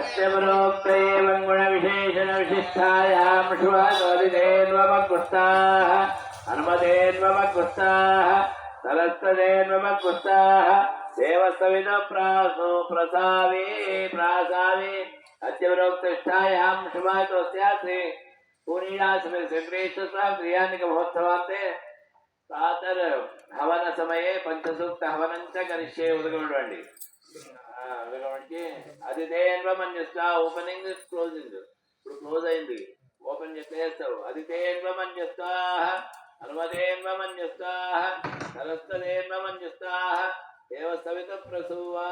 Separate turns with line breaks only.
अत्यवरोक्त एवं गुणविशेषणविशिष्टायां शुभागोदितेन्वमग्पुस्ताः हनुमतेन्वमग्पुस्ताः सरस्तदेन्वमग्पुस्ताः देवस्तविदप्रासो प्रसावे प्रासावे अत्यवरोक्तिष्ठायां शुभागोस्यासि पूर्णियासमे श्रीकृष्ण क्रियानिक महोत्सवान्ते प्रातर हवन समये पंचसूक्त हवनं च करिष्ये उदगमण्डि అదితేన్వమన్యస్తా ఓపెనింగ్ క్లోజింగ్ ఇప్పుడు క్లోజ్ అయింది ఓపెన్ చేస్తావు అదితేన్వమన్యస్తా హనుమతేన్వమన్యస్తా సరస్తదేన్వమన్యస్తా దేవస్థవిత ప్రసూవా